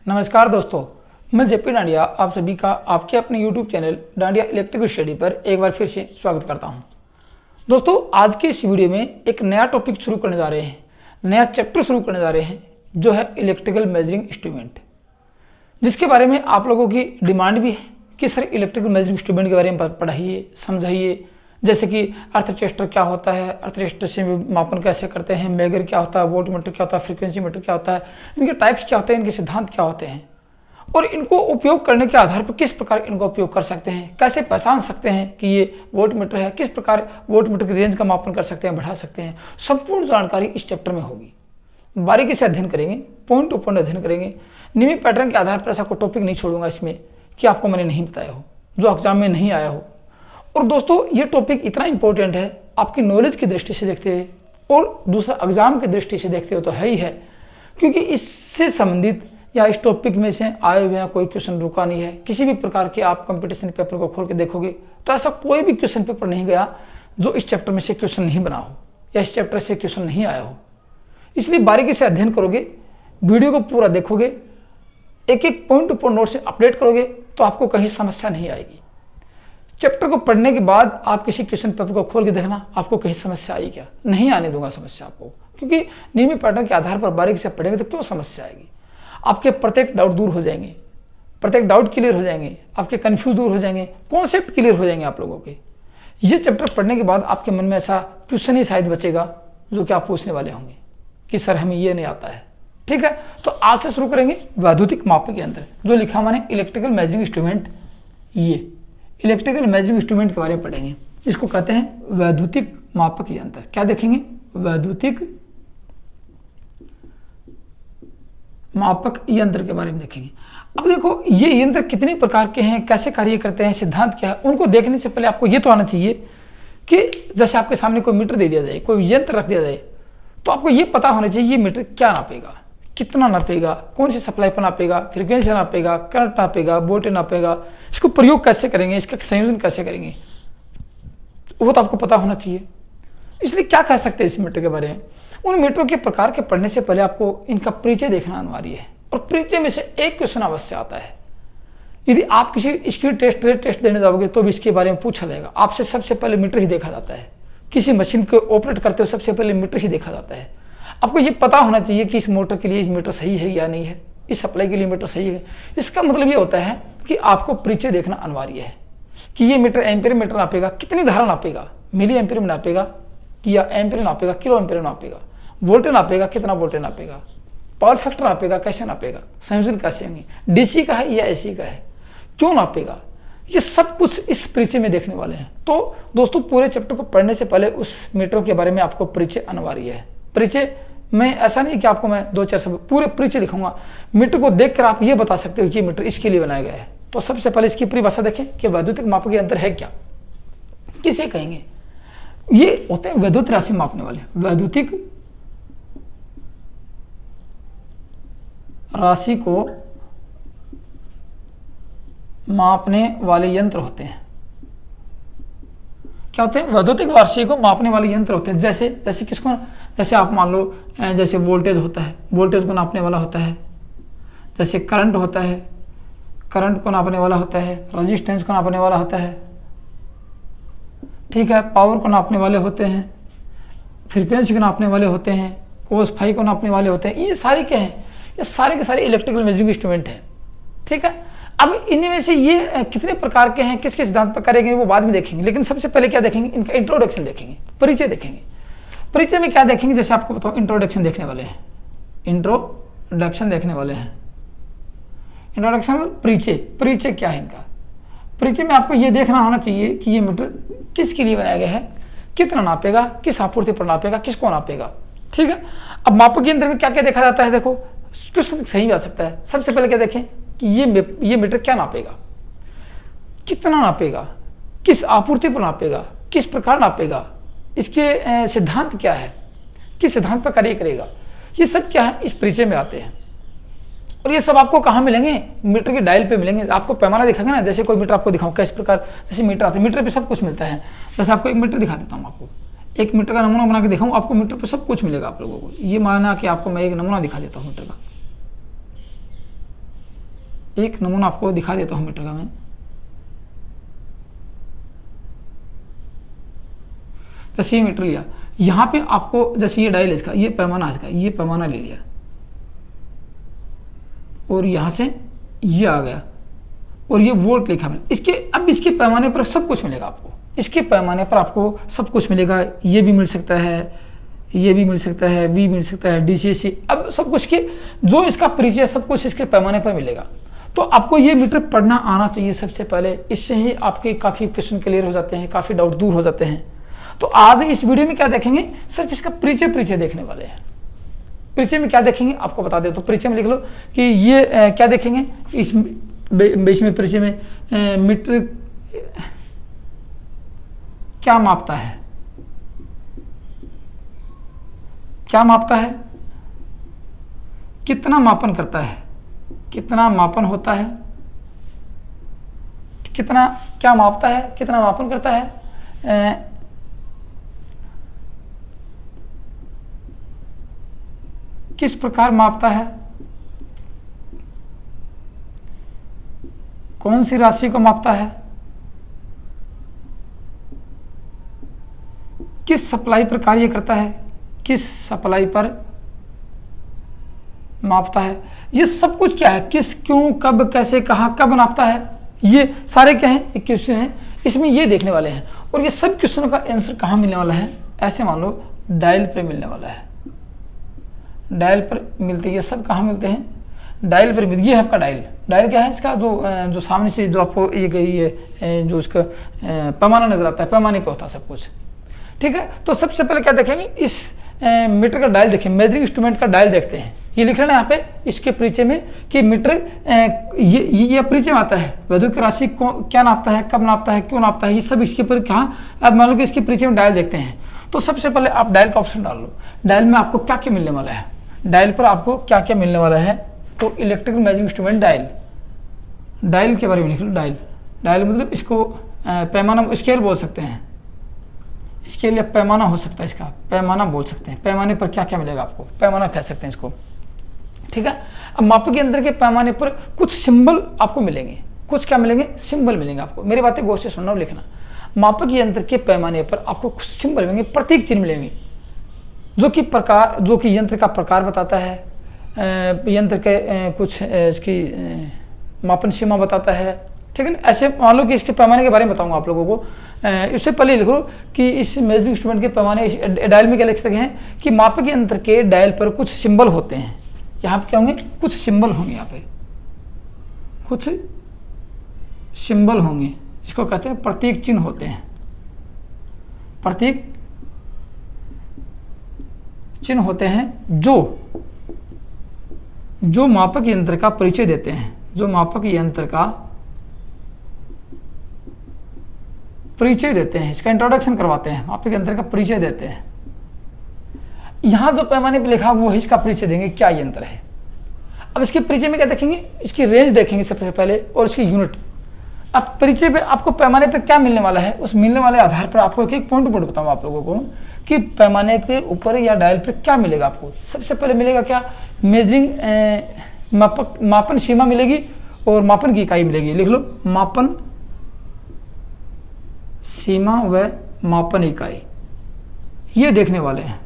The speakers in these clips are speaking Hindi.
नमस्कार दोस्तों, मैं जेपी डांडिया आप सभी का आपके अपने YouTube channel dandiya electrical study पर एक बार फिर से स्वागत करता हूं। दोस्तों, आज के इस वीडियो में एक नया टॉपिक शुरू करने जा रहे हैं, नया चैप्टर शुरू करने जा रहे हैं, जो है इलेक्ट्रिकल मेजरिंग इंस्ट्रूमेंट, जिसके बारे में आप लोगों की डिमांड भी है कि सर इलेक्ट्रिकल मेजरिंग इंस्ट्रूमेंट के बारे में पढ़ाइए, समझाइए। जैसे कि अर्थ टेस्टर क्या होता है, अर्थ टेस्टर से मापन कैसे करते हैं, मेगर क्या होता है, वोल्ट मीटर क्या होता है, फ्रीक्वेंसी मीटर क्या होता है, इनके टाइप्स क्या होते हैं, इनके सिद्धांत क्या होते हैं और इनको उपयोग करने के आधार पर किस प्रकार इनका उपयोग कर सकते हैं, कैसे पहचान सकते हैं कि ये वोल्ट मीटर है, किस प्रकार वोल्ट मीटर की रेंज का मापन कर सकते हैं, बढ़ा सकते हैं। संपूर्ण जानकारी इस चैप्टर में होगी। बारीकी से अध्ययन करेंगे, पॉइंट टू पॉइंट अध्ययन करेंगे। नियमित पैटर्न के आधार पर ऐसा कोई टॉपिक नहीं छोड़ूंगा इसमें कि आपको मैंने नहीं बताया हो, जो एग्जाम में नहीं आया हो। और दोस्तों, ये टॉपिक इतना इंपॉर्टेंट है आपकी नॉलेज की दृष्टि से देखते हुए और दूसरा एग्जाम की दृष्टि से देखते हुए तो है ही है, क्योंकि इससे संबंधित या इस टॉपिक में से आए हुए कोई क्वेश्चन रुका नहीं है। किसी भी प्रकार के आप कंपटीशन पेपर को खोल के देखोगे तो ऐसा कोई भी क्वेश्चन पेपर नहीं गया जो इस चैप्टर में से क्वेश्चन नहीं बना हो या इस चैप्टर से क्वेश्चन नहीं आया हो। इसलिए बारीकी से अध्ययन करोगे, वीडियो को पूरा देखोगे, एक एक पॉइंट टू पॉइंट नोट से अपडेट करोगे तो आपको कहीं समस्या नहीं आएगी। चैप्टर को पढ़ने के बाद आप किसी क्वेश्चन पेपर को खोल के देखना, आपको कहीं समस्या आई क्या, नहीं आने दूंगा समस्या आपको, क्योंकि नियमित पैटर्न के आधार पर बारीकी से पढ़ेंगे तो क्यों समस्या आएगी। आपके प्रत्येक डाउट दूर हो जाएंगे, प्रत्येक डाउट क्लियर हो जाएंगे, आपके कंफ्यूज दूर हो जाएंगे, कॉन्सेप्ट क्लियर हो जाएंगे आप लोगों के। ये चैप्टर पढ़ने के बाद आपके मन में ऐसा क्वेश्चन ही शायद बचेगा जो कि आप पूछने वाले होंगे कि सर हमें ये नहीं आता है। ठीक है, तो आज से शुरू करेंगे वैद्युतिक मापक के अंदर जो लिखा हुआ है इलेक्ट्रिकल मेजरिंग इंस्ट्रूमेंट। ये इलेक्ट्रिकल मेजरिंग इंस्ट्रूमेंट के बारे में पढ़ेंगे, इसको कहते हैं वैद्युतिक मापक यंत्र। क्या देखेंगे? वैद्युतिक मापक यंत्र के बारे में देखेंगे। अब देखो, ये यंत्र कितने प्रकार के हैं, कैसे कार्य करते हैं, सिद्धांत क्या है, उनको देखने से पहले आपको ये तो आना चाहिए कि जैसे आपके सामने कोई मीटर दे दिया जाए, कोई यंत्र रख दिया जाए, तो आपको ये पता होना चाहिए ये मीटर क्या नापेगा, कितना नापेगा, कौन सी सप्लाई पर नापेगा, फ्रीक्वेंसी नापेगा, करंट नापेगा, वोल्टेज नापेगा, इसको प्रयोग कैसे करेंगे, इसका संयोजन कैसे करेंगे, वो तो आपको पता होना चाहिए। इसलिए क्या कह सकते हैं इस मीटर के बारे में? उन मीटरों के प्रकार के पढ़ने से पहले आपको इनका परिचय देखना अनिवार्य है, और परिचय में से एक क्वेश्चन अवश्य आता है। यदि आप किसी इसकी टेस्ट देने जाओगे तो भी इसके बारे में पूछा जाएगा। आपसे सबसे पहले मीटर ही देखा जाता है, किसी मशीन को ऑपरेट करते हो सबसे पहले मीटर ही देखा जाता है। आपको ये पता होना चाहिए कि इस मोटर के लिए मीटर सही है या नहीं है, इस सप्लाई के लिए मीटर सही है। इसका मतलब ये होता है कि आपको परिचय देखना अनिवार्य है कि ये मीटर एम्पीयर मीटर नापेगा, कितनी धारा नापेगा, मिली एम्पीयर में नापेगा या एम्पीयर नापेगा, किलो एम्पीयर नापेगा, वोल्टेज नापेगा, कितना वोल्टेज नापेगा, पावर फैक्टर नापेगा, कैसे नापेगा, संयोजन कैसे होंगे, डीसी का है या एसी का है, क्यों नापेगा, ये सब कुछ इस परिचय में देखने वाले हैं। तो दोस्तों, पूरे चैप्टर को पढ़ने से पहले उस मीटरों के बारे में आपको परिचय अनिवार्य है। परिचय में ऐसा नहीं कि आपको मैं दो चार शब्द पूरे परिचय लिखूंगा, मीटर को देखकर आप ये बता सकते हो कि मीटर इसके लिए बनाया गया है। तो सबसे पहले इसकी परिभाषा देखें कि वैद्युतिक मापक यंत्र है क्या, किसे कहेंगे। ये होते हैं वैद्युत राशि मापने वाले, वैद्युतिक राशि को मापने वाले यंत्र होते हैं। क्या होते हैं? वैद्युतिक राशि को मापने वाले यंत्र होते हैं। जैसे किसको, जैसे आप मान लो जैसे वोल्टेज होता है, वोल्टेज को नापने वाला होता है। जैसे करंट होता है, करंट को नापने वाला होता है। रेजिस्टेंस को नापने वाला होता है, ठीक है। पावर को नापने वाले होते हैं, फ्रीक्वेंसी को नापने वाले होते हैं, कोस फाई को नापने वाले होते हैं। ये सारे क्या हैं? ये सारे के सारे इलेक्ट्रिकल मेजरिंग इंस्ट्रूमेंट हैं, ठीक है। अब इनमें में से ये कितने प्रकार के हैं, किसके सिद्धांत पर करेंगे वो बाद में देखेंगे, लेकिन सबसे पहले क्या देखेंगे? इनका इंट्रोडक्शन देखेंगे, परिचय देखेंगे। परिचय में क्या देखेंगे? जैसे आपको बताओ, इंट्रोडक्शन देखने वाले हैं, इंट्रोडक्शन देखने वाले हैं। इंट्रोडक्शन परिचय, परिचय क्या है इनका? परिचय में आपको ये देखना होना चाहिए कि ये मीटर किसके लिए बनाया गया है, कितना नापेगा, किस आपूर्ति पर नापेगा, किसको नापेगा, ठीक है। अब मापक यंत्र में क्या क्या देखा जाता है? देखो, क्वेश्चन सही भी आ सकता है। सबसे पहले क्या देखें कि ये मीटर क्या नापेगा, कितना नापेगा, किस आपूर्ति पर नापेगा, किस प्रकार नापेगा, इसके सिद्धांत क्या है, किस सिद्धांत पर कार्य करेगा, ये सब क्या है इस परिचय में आते हैं। और ये सब आपको कहाँ मिलेंगे? मीटर के डायल पे मिलेंगे। आपको पैमाना दिखाएंगे ना, जैसे कोई मीटर आपको दिखाऊं किस प्रकार, जैसे मीटर आते हैं, मीटर पे सब कुछ मिलता है। जैसे आपको एक मीटर दिखा देता हूँ, आपको एक मीटर का नमूना बना के दिखाऊं, आपको मीटर पे सब कुछ मिलेगा आप लोगों को। ये माना कि आपको मैं एक नमूना दिखा देता हूँ मीटर का, एक नमूना आपको दिखा देता हूँ मीटर का मैं। जैसे ये मीटर लिया, यहाँ पे आपको जैसे ये डायल है इसका, ये पैमाना है इसका, ये पैमाना ले लिया और यहाँ से ये आ गया और ये वोल्ट लिखा मिला। इसके अब इसके पैमाने पर सब कुछ मिलेगा आपको, इसके पैमाने पर आपको सब कुछ मिलेगा। ये भी मिल सकता है, ये भी मिल सकता है, भी मिल सकता है, DCC, अब सब कुछ के जो इसका परिचय सब कुछ इसके पैमाने पर मिलेगा। तो आपको ये मीटर पढ़ना आना चाहिए सबसे पहले, इससे ही आपके काफ़ी क्वेश्चन क्लियर हो जाते हैं, काफ़ी डाउट दूर हो जाते हैं। तो आज इस वीडियो में क्या देखेंगे, सिर्फ इसका परिचय देखने वाले हैं। परिचय में क्या देखेंगे आपको बता दे, तो परिचय में लिख लो कि ये क्या देखेंगे इस बीच में परिचय में, मीटर क्या मापता है, क्या मापता है, कितना मापन करता है, कितना मापन होता है, कितना क्या मापता है, कितना मापन करता है, किस प्रकार मापता है, कौन सी राशि को मापता है, किस सप्लाई पर कार्य करता है, किस सप्लाई पर मापता है। ये सब कुछ क्या है, किस, क्यों, कब, कैसे, कहाँ, कब नापता है, ये सारे क्या हैं, एक क्वेश्चन है, इसमें ये देखने वाले हैं। और ये सब क्वेश्चनों का आंसर कहाँ मिलने वाला है, ऐसे मान लो डायल पर मिलने वाला है, डायल पर मिलते हैं। ये सब कहाँ मिलते हैं, डायल पर मिलती है। आपका डायल, डायल क्या है इसका, जो सामने से जो आपको ये गई है, जो इसका पैमाना नजर आता है, पैमाने पे होता है सब कुछ, ठीक है। तो सबसे पहले क्या देखेंगे, इस मीटर का डायल देखें, मेजरिंग इंस्ट्रूमेंट का डायल देखते हैं। ये लिख रहे हैं यहाँ पे इसके परिचय में कि मीटर ये परिचय में आता है, वैद्युत राशि को क्या नापता है, कब नापता है, क्यों नापता है, ये सब इसके ऊपर कहाँ। अब मान लो कि इसके परिचय में डायल देखते हैं, तो सबसे पहले आप डायल का ऑप्शन डाल लो। डायल में आपको क्या क्या मिलने वाला है, डायल पर आपको क्या क्या मिलने वाला है, तो electrical measuring instrument dial, dial के बारे में लिख लो। डायल, डायल मतलब इसको पैमाना, स्केल बोल सकते हैं, स्केल या पैमाना हो सकता है, इसका पैमाना बोल सकते हैं। पैमाने पर क्या क्या मिलेगा आपको, पैमाना कह सकते हैं इसको, ठीक है। अब मापक यंत्र के पैमाने पर कुछ सिंबल आपको मिलेंगे, कुछ क्या मिलेंगे, सिंबल मिलेंगे आपको। मेरी बातें गौर से सुनना और लिखना। मापक यंत्र के पैमाने पर आपको कुछ सिंबल मिलेंगे, प्रतीक चिन्ह मिलेंगे, जो कि यंत्र का प्रकार बताता है, यंत्र के कुछ इसकी मापन सीमा बताता है, ठीक है ना। ऐसे मान लो कि इसके पैमाने के बारे में बताऊंगा आप लोगों को। इससे पहले लिखो कि इस मेजरिंग इंस्ट्रूमेंट के पैमाने डायल में क्या लिख सकते हैं कि मापक यंत्र के डायल पर कुछ सिंबल होते हैं। यहाँ पे क्या होंगे, कुछ सिंबल होंगे, यहाँ पे कुछ सिंबल होंगे, इसको कहते हैं प्रतीक चिन्ह होते हैं, प्रतीक चिन्ह होते हैं जो मापक यंत्र का परिचय देते हैं, जो मापक यंत्र का परिचय देते हैं, इसका इंट्रोडक्शन करवाते हैं, मापक यंत्र का परिचय देते हैं। यहां जो पैमाने पे लिखा वो इसका परिचय देंगे, क्या यंत्र है। अब इसके परिचय में क्या देखेंगे, इसकी रेंज देखेंगे सबसे पहले और इसकी यूनिट। अब परिचय पे आपको पैमाने पे क्या मिलने वाला है, उस मिलने वाले आधार पर आपको एक पॉइंट टू पॉइंट बताऊंगा आप लोगों को कि पैमाने के ऊपर या डायल पे क्या मिलेगा आपको। सबसे पहले मिलेगा क्या, मेजरिंग मापन सीमा मिलेगी और मापन की इकाई मिलेगी। लिख लो, मापन सीमा व मापन इकाई, ये देखने वाले हैं,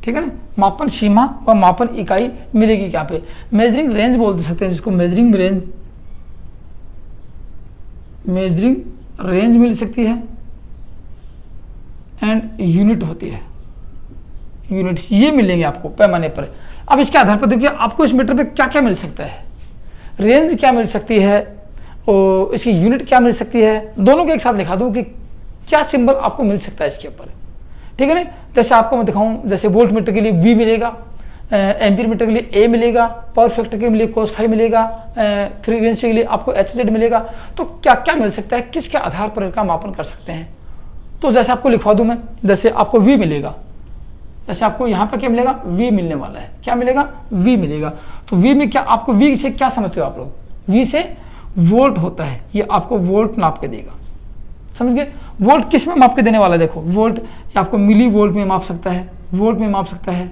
ठीक है ना। मापन सीमा व मापन इकाई मिलेगी क्या पे, मेजरिंग रेंज बोल सकते हैं जिसको, मेजरिंग रेंज मिल सकती है एंड यूनिट होती है, यूनिट्स ये मिलेंगे आपको पैमाने पर। अब इसके आधार पर देखिए आपको इस मीटर पे क्या क्या मिल सकता है, रेंज क्या मिल सकती है और इसकी यूनिट क्या मिल सकती है, दोनों को एक साथ लिखा दूं कि क्या सिंबल आपको मिल सकता है इसके ऊपर, ठीक है ना। जैसे आपको मैं दिखाऊं, जैसे वोल्ट मीटर के लिए V मिलेगा, एम्पीयर मीटर के लिए A मिलेगा, पावर फैक्टर के लिए cos फाई मिलेगा, फ्रीक्वेंसी के लिए आपको HZ मिलेगा। तो क्या क्या मिल सकता है, किसके आधार पर इसका मापन कर सकते हैं। तो जैसे आपको लिखवा दूं मैं, जैसे आपको V मिलेगा, जैसे आपको यहाँ पर क्या मिलेगा, V मिलने वाला है, क्या मिलेगा, V मिलेगा। तो V में क्या, आपको V से क्या समझते हो आप लोग, V से वोल्ट होता है, ये आपको वोल्ट नाप के देगा, समझ गए। वोल्ट किस में माप के देने वाला है, देखो वोल्ट आपको मिली वोल्ट में माप सकता है, वोल्ट में माप सकता है,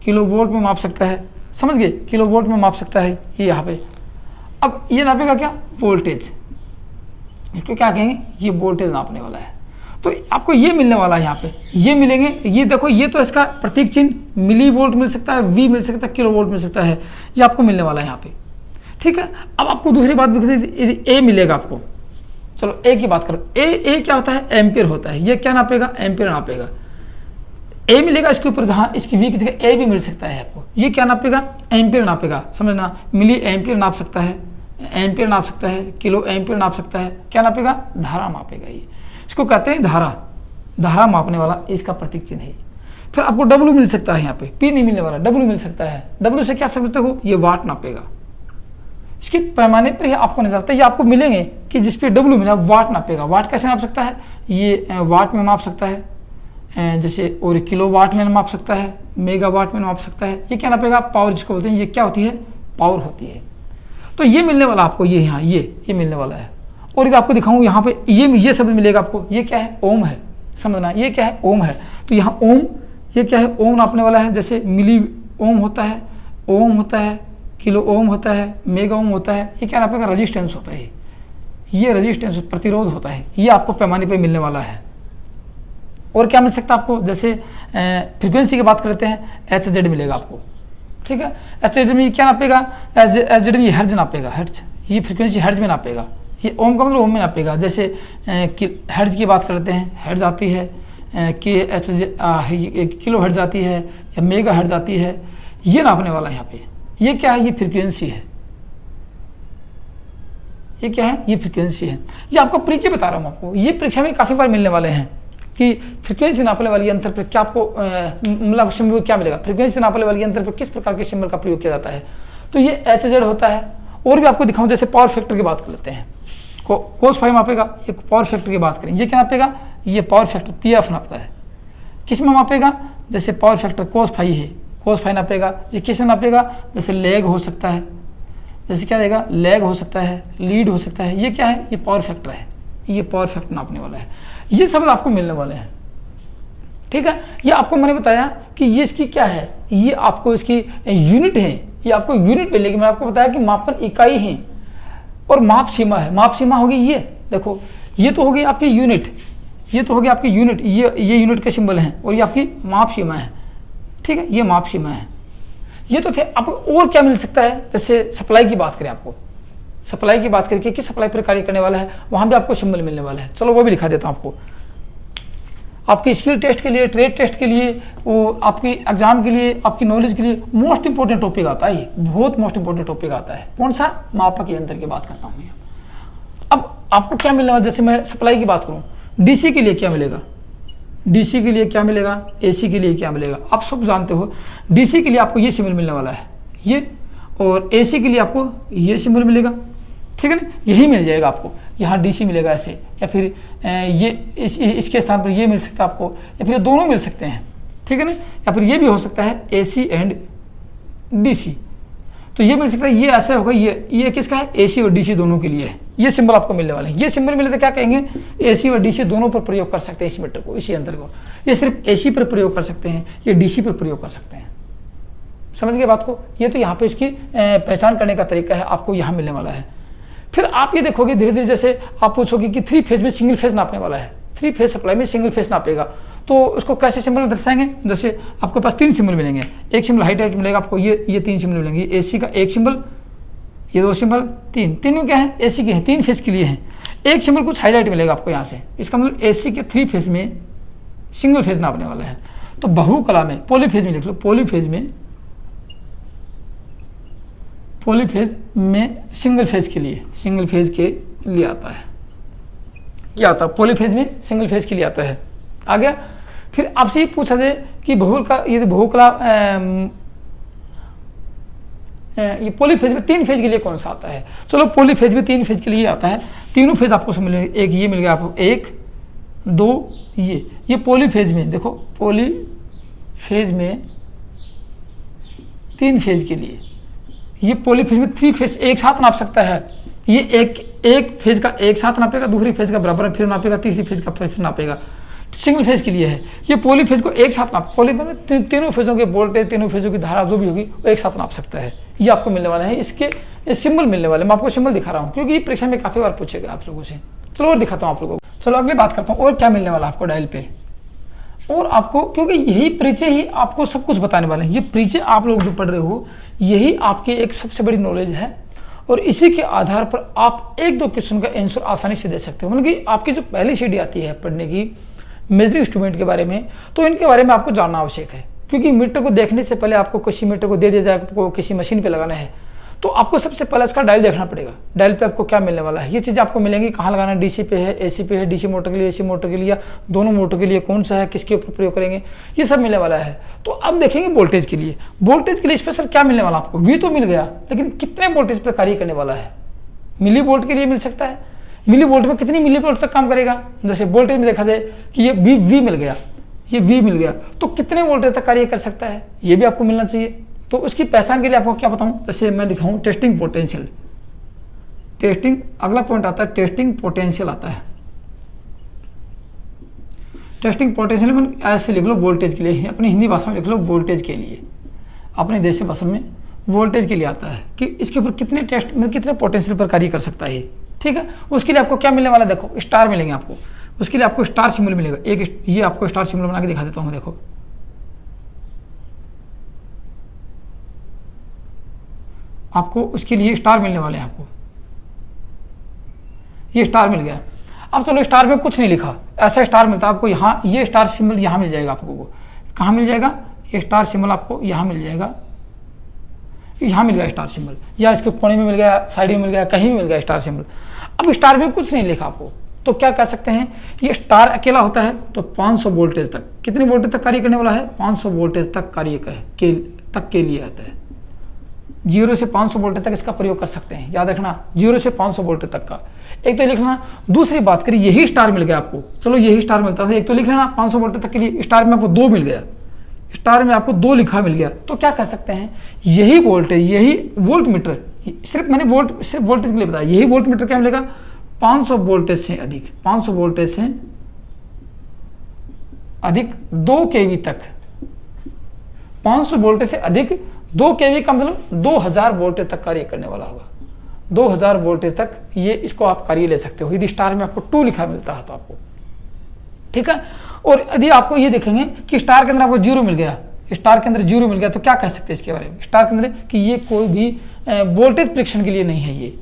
किलो वोल्ट में माप सकता है, समझ गए, किलो वोल्ट में माप सकता है ये यहाँ पे। अब ये नापेगा क्या, वोल्टेज, इसको क्या कहेंगे, ये वोल्टेज नापने वाला है। तो आपको ये मिलने वाला है यहाँ पे, ये मिलेंगे, ये देखो ये तो इसका प्रतीक चिन्ह मिली वोल्ट मिल सकता है, वी मिल सकता है, किलो वोल्ट मिल सकता है, ये आपको मिलने वाला है यहाँ पे, ठीक है। अब आपको दूसरी बात भी ए मिलेगा आपको, चलो ए की बात करो। ए क्या होता है, एम्पियर होता है, ये क्या नापेगा, एम्पियर नापेगा। ए मिलेगा इसके ऊपर, जहाँ इसकी वी की जगह ए भी मिल सकता है आपको, ये क्या नापेगा, एम्पियर नापेगा, समझना, मिली एम्पियर नाप सकता है, एम्पियर नाप सकता है, किलो एम्पियर नाप सकता है, क्या नापेगा, धारा मापेगा, ये इसको कहते हैं धारा मापने वाला इसका प्रतीक चिन्ह है। फिर आपको डब्ल्यू मिल सकता है यहाँ पे, पी नहीं मिलने वाला, डब्ल्यू मिल सकता है। डब्ल्यू से क्या समझते हो, ये वाट नापेगा, इसके पैमाने पर ही आपको नजर आता है, ये आपको मिलेंगे कि जिस पे डब्ल्यू मिला वाट नापेगा। वाट कैसे नाप सकता है, ये वाट में माप सकता है, जैसे, और किलो वाट में माप सकता है, मेगा वाट में माप सकता है। ये क्या नापेगा, पावर जिसको बोलते हैं, ये क्या होती है, पावर होती है। तो ये मिलने वाला आपको, ये यहाँ ये मिलने वाला है। और इधर आपको दिखाऊं यहाँ पे ये शब्द मिलेगा आपको, ये क्या है, ओम है, समझना, ये क्या है, ओम है। तो यहाँ ओम, ये क्या है, ओम नापने वाला है, जैसे मिली ओम होता है, ओम होता है, किलो ओम होता है, मेगा ओम होता है। ये क्या नापेगा, रजिस्टेंस होता है, ये रजिस्टेंस प्रतिरोध होता है, ये आपको पैमाने पे मिलने वाला है। और क्या मिल सकता है आपको, जैसे फ्रीक्वेंसी की बात करते हैं, एच जेड मिलेगा आपको, ठीक है। एच जेड में क्या नापेगा, एच जेड में हर्ज नापेगा, हर्ज, ये फ्रीक्वेंसी हर्ज में नापेगा, ये ओम का मतलब ओम में नापेगा। जैसे हर्ज की बात करते हैं, हर्ज आती है कि एच किलो हर्ज आती है या मेगा हर्ज आती है, ये नापने वाला है यहाँ पे। ये क्या है, ये फ्रीक्वेंसी है, ये क्या है, ये फ्रीक्वेंसी है। ये आपको परिचय बता रहा हूँ आपको, ये परीक्षा में काफ़ी बार मिलने वाले हैं कि फ्रीक्वेंसी नापने वाली यंत्र पर क्या आपको मतलब सिंबल क्या मिलेगा, फ्रीक्वेंसी नापने वाली यंत्र पर किस प्रकार के सिंबल का प्रयोग किया जाता है। तो ये एच जेड होता है। और भी आपको दिखाऊं, जैसे पावर फैक्टर की बात कर लेते हैं, कोस फाई मापेगा, ये पावर फैक्टर की बात करें, ये क्या नापेगा, ये पावर फैक्टर पी एफ नापता है। किस में मापेगा, जैसे पावर फैक्टर कोस फाई है, कोस फाई नापेगा। ये किस में नापेगा, जैसे लेग हो सकता है, जैसे क्या देगा, लेग हो सकता है, लीड हो सकता है। ये क्या है, ये पावर फैक्टर है, ये पावर फैक्टर नापने वाला है। ये सब आपको मिलने वाले हैं, ठीक है। ये आपको मैंने बताया कि ये इसकी क्या है, ये आपको इसकी यूनिट है, ये आपको यूनिट मिलेगी। मैंने आपको बताया कि मापन इकाई है और माप सीमा है। माप सीमा होगी, ये देखो, ये तो होगी आपकी यूनिट, ये तो होगी आपकी यूनिट, ये यूनिट के सिंबल हैं, और ये आपकी माप सीमा है, ठीक है, ये माप सीमा है। ये तो थे। आपको और क्या मिल सकता है, जैसे सप्लाई की बात करें, आपको सप्लाई की बात करके किस सप्लाई पर कार्य करने वाला है, वहां भी आपको सिंबल मिलने वाला है। चलो वो भी दिखा देता हूं आपको। आपकी स्किल टेस्ट के लिए, ट्रेड टेस्ट के लिए, वो आपकी एग्जाम के लिए, आपकी नॉलेज के लिए मोस्ट इंपॉर्टेंट टॉपिक आता है, बहुत मोस्ट इंपॉर्टेंट टॉपिक आता है। कौन सा, मापक यंत्र की बात करता हूँ मैं। अब आपको क्या मिलने वाला, जैसे मैं सप्लाई की बात करूँ, डीसी के लिए क्या मिलेगा, डीसी के लिए क्या मिलेगा, एसी के लिए क्या मिलेगा, आप सब जानते हो। डीसी के लिए आपको ये सिंबल मिलने वाला है, ये, और एसी के लिए आपको ये सिंबल मिलेगा, ठीक है ना, यही मिल जाएगा आपको। यहाँ डीसी मिलेगा ऐसे, या फिर ये इसके स्थान पर ये मिल सकता है आपको, या फिर दोनों मिल सकते हैं, ठीक है ना, या फिर ये भी हो सकता है एसी एंड डीसी, तो ये मिल सकता है। ये ऐसा होगा, ये किसका है, एसी और डीसी दोनों के लिए है। ये सिंबल आपको मिलने वाले हैं। ये सिंबल मिले तो क्या कहेंगे, एसी और डीसी दोनों पर प्रयोग कर सकते हैं इस मीटर को, इसी यंत्र को। ये सिर्फ एसी पर प्रयोग कर सकते हैं, ये डीसी पर प्रयोग कर सकते हैं। समझ गए बात को। ये तो यहाँ पे इसकी पहचान करने का तरीका है, आपको यहाँ मिलने वाला है। फिर आप ये देखोगे धीरे धीरे, जैसे आप पूछोगे कि 3 फेज में सिंगल फेज नापने वाला है, 3 फेज सप्लाई में सिंगल फेज नापेगा, तो उसको कैसे सिंबल दर्शाएंगे। जैसे आपके पास 3 सिंबल मिलेंगे, एक सिंबल हाई टाइट मिलेगा आपको, ये 3 सिंबल मिलेंगे। एसी का एक सिंबल, ये 2 सिंबल, 3 तीनों क्या है, एसी के हैं, 3 फेज के लिए हैं। एक सिंबल कुछ हाईलाइट मिलेगा आपको यहाँ से, इसका मतलब एसी के 3 फेज में सिंगल फेज नापने वाला है। तो बहुकला में पॉलीफेज में लिख लो, पॉलीफेज में सिंगल फेज के लिए, सिंगल फेज के लिए आता है, ये आता है पॉलीफेज में सिंगल फेज के लिए आता है। आ गया। फिर आपसे ये पूछा जाए कि बहुकला ये पॉलीफेज में 3 फेज के लिए कौन सा आता है। चलो पॉलीफेज में 3 फेज के लिए आता है, तीनों फेज आपको मिलेंगे। एक ये मिल गया आपको, 1 2 ये पॉलीफेज में देखो, पॉलीफेज में 3 फेज के लिए, ये पॉलीफेज में 3 फेज एक साथ नाप सकता है। ये एक फेज का एक साथ नापेगा, दूसरी फेज का बराबर फिर नापेगा, तीसरी फेज का फिर नापेगा, सिंगल फेज के लिए है। ये पॉली फेज को एक साथ नाप, पॉली मतलब तीनों फेजों के वोल्टेज, तीनों फेजों की धारा जो भी होगी वो एक साथ नाप सकता है। ये आपको मिलने वाला है, इसके सिंबल मिलने वाले, मैं आपको सिंबल दिखा रहा हूँ क्योंकि ये परीक्षा में काफ़ी बार पूछेगा आप लोगों से। चलो और दिखाता हूँ आप लोगों को। चलो अगली बात करता हूँ और क्या मिलने वाला आपको डायल पे, और आपको क्योंकि यही परिचय ही आपको सब कुछ बताने वाले हैं। ये परिचय आप लोग जो पढ़ रहे हो यही आपकी एक सबसे बड़ी नॉलेज है, और इसी के आधार पर आप एक दो क्वेश्चन का आंसर आसानी से दे सकते हो। मतलब कि आपकी जो पहली सीढ़ी आती है पढ़ने की मेजरिंग इंस्ट्रूमेंट के बारे में, तो इनके बारे में आपको जानना आवश्यक है। क्योंकि मीटर को देखने से पहले आपको किसी मीटर को दे दिया जाए, आपको किसी मशीन पे लगाना है, तो आपको सबसे पहले उसका डायल देखना पड़ेगा। डायल पे आपको क्या मिलने वाला है, ये चीज़ आपको मिलेंगी, कहाँ लगाना है, डीसी पे है, एसी पे है, डीसी मोटर के लिए, एसी मोटर के लिए, या दोनों मोटर के लिए कौन सा है, किसके ऊपर प्रयोग करेंगे, ये सब मिलने वाला है। तो अब देखेंगे वोल्टेज के लिए। वोल्टेज के लिए स्पेशल क्या मिलने वाला आपको, वी तो मिल गया, लेकिन कितने वोल्टेज पर कार्य करने वाला है। मिली वोल्ट के लिए मिल सकता है, मिली वोल्ट में कितनी मिली वोल्ट तक काम करेगा। जैसे वोल्टेज में देखा जाए कि ये वी मिल गया, ये वी मिल गया, तो कितने वोल्टेज तक कार्य कर सकता है, ये भी आपको मिलना चाहिए। तो उसकी पहचान के लिए आपको क्या बताऊं, जैसे मैं दिखाऊं टेस्टिंग पोटेंशियल, टेस्टिंग, अगला पॉइंट आता है टेस्टिंग पोटेंशियल आता है। टेस्टिंग पोटेंशियल में ऐसे लिख लो वोल्टेज के लिए, अपनी हिंदी भाषा में लिख लो वोल्टेज के लिए, अपने देसी भाषा में वोल्टेज के लिए आता है कि इसके ऊपर कितने टेस्ट में कितने पोटेंशियल पर कार्य कर सकता है। ठीक है, उसके लिए आपको क्या मिलने वाला है, देखो स्टार मिलेंगे आपको, उसके लिए आपको स्टार सिंबल मिलेगा। एक ये आपको स्टार सिंबल बना के दिखा देता हूँ, देखो आपको उसके लिए स्टार मिलने वाले हैं। आपको ये स्टार मिल गया। अब चलो स्टार में कुछ नहीं लिखा, ऐसा स्टार मिलता है आपको यहाँ, ये स्टार सिंबल यहाँ मिल जाएगा आपको। वो कहाँ मिल जाएगा, ये स्टार सिंबल आपको यहाँ मिल जाएगा, यहाँ मिल गया स्टार सिंबल, या इसके कोने में मिल गया, साइड में मिल गया, कहीं भी मिल गया स्टार सिंबल। अब स्टार में कुछ नहीं लिखा आपको, तो क्या कह सकते हैं, ये स्टार अकेला होता है तो 500 वोल्टेज तक, कितने वोल्टेज तक कार्य करने वाला है, 500 वोल्टेज तक कार्य तक के लिए आता है। 0 से 500 वोल्टेज तक इसका प्रयोग कर सकते हैं, याद रखना 0 से 500 वोल्टेज तक का। एक तो लिख लेना, दूसरी बात करिए यही स्टार मिल गया आपको, चलो यही स्टार मिलता था, एक तो लिख लेना 500 वोल्टेज तक के लिए, स्टार में आपको 2 मिल गया, स्टार में आपको 2 लिखा मिल गया, तो क्या कह सकते हैं, यही वोल्टेज, यही वोल्ट मीटर, सिर्फ मैंने सिर्फ वोल्टेज के लिए बताया, यही वोल्ट मीटर क्या मिलेगा, 500 वोल्टेज से अधिक, 500 वोल्टेज से अधिक 2 केवी तक, 500 वोल्टेज से अधिक 2 केवी का मतलब 2000 वोल्टेज तक कार्य करने वाला होगा। 2000 वोल्टेज तक ये इसको आप कार्य ले सकते हो यदि स्टार में आपको 2 लिखा मिलता है तो आपको। ठीक है, और यदि आपको ये देखेंगे कि स्टार के अंदर आपको 0 मिल गया, स्टार के अंदर 0 मिल गया, तो क्या कह सकते हैं इसके बारे में, स्टार के अंदर कि ये कोई भी वोल्टेज परीक्षण के लिए नहीं है,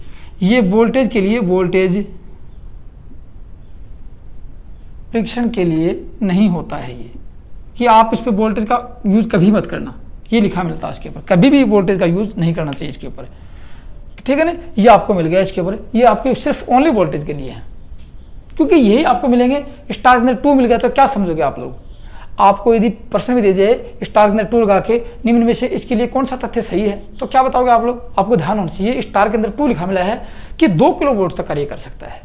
ये वोल्टेज के लिए, वोल्टेज परीक्षण के लिए नहीं होता है, ये कि आप इस पर वोल्टेज का यूज कभी मत करना, ये लिखा मिलता है इसके ऊपर, कभी भी वोल्टेज का यूज नहीं करना चाहिए इसके ऊपर। ठीक है ना, ये आपको मिल गया इसके ऊपर, ये आपके सिर्फ ओनली वोल्टेज के लिए है, क्योंकि यही आपको मिलेंगे। स्टार के अंदर 2 मिल गया तो क्या समझोगे आप लोग, आपको यदि प्रश्न भी दे जाए स्टार के अंदर 2 लगा के निम्न में से इसके लिए कौन सा तथ्य सही है, तो क्या बताओगे आप लोग, आपको ध्यान होना चाहिए स्टार के अंदर 2 लिखा मिला है कि 2 किलो वोल्ट तक कार्य कर सकता है,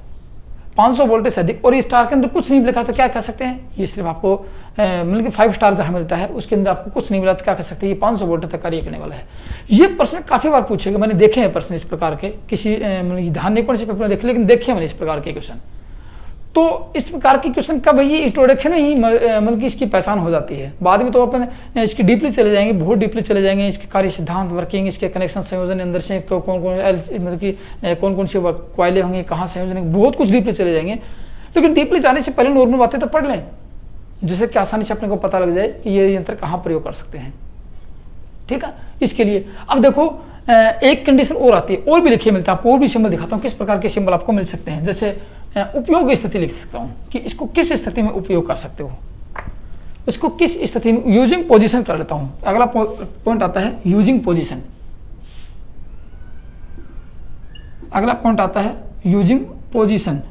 500 वोल्टेज से अधिक, और इस स्टार के अंदर कुछ नहीं लिखा तो क्या कह सकते हैं, ये सिर्फ आपको मतलब कि 5 स्टार जहाँ मिलता है उसके अंदर आपको कुछ नहीं मिला तो क्या कह सकते हैं, ये 500 वोल्टेज तक कार्य करने वाला है। ये प्रश्न काफ़ी बार पूछेगा, मैंने देखे हैं प्रश्न इस प्रकार के, किसी मतलब ध्यान नहीं कौन से पेपर में देखे, लेकिन देखे मैंने इस प्रकार के क्वेश्चन। तो इस प्रकार की क्वेश्चन कब है, ये इंट्रोडक्शन में ही मतलब कि इसकी पहचान हो जाती है, बाद में तो अपन इसकी डीपली चले जाएंगे, बहुत डीपली चले जाएंगे, इसके कार्य सिद्धांत, वर्किंग, इसके कनेक्शन, संयोजन, अंदर से कौन कौन मतलब कि कौन कौन सी क्वाइलें होंगी, कहाँ संयोजन, बहुत कुछ डीपली चले जाएंगे। लेकिन डीपली जाने से पहले नॉर्मल बातें तो पढ़ लें, जिससे कि आसानी से अपने को पता लग जाए कि ये यंत्र कहाँ प्रयोग कर सकते हैं। ठीक है, इसके लिए अब देखो एक कंडीशन और आती है, और भी लिखे मिलता है आपको, और भी सिंबल दिखाता हूँ किस प्रकार के सिंबल आपको मिल सकते हैं। जैसे उपयोग स्थिति लिख सकता हूँ कि इसको किस स्थिति में उपयोग कर सकते हो, इसको किस स्थिति में, यूजिंग पोजीशन कर लेता हूँ। अगला पॉइंट आता है यूजिंग पोजीशन, अगला पॉइंट आता है यूजिंग पोजीशन,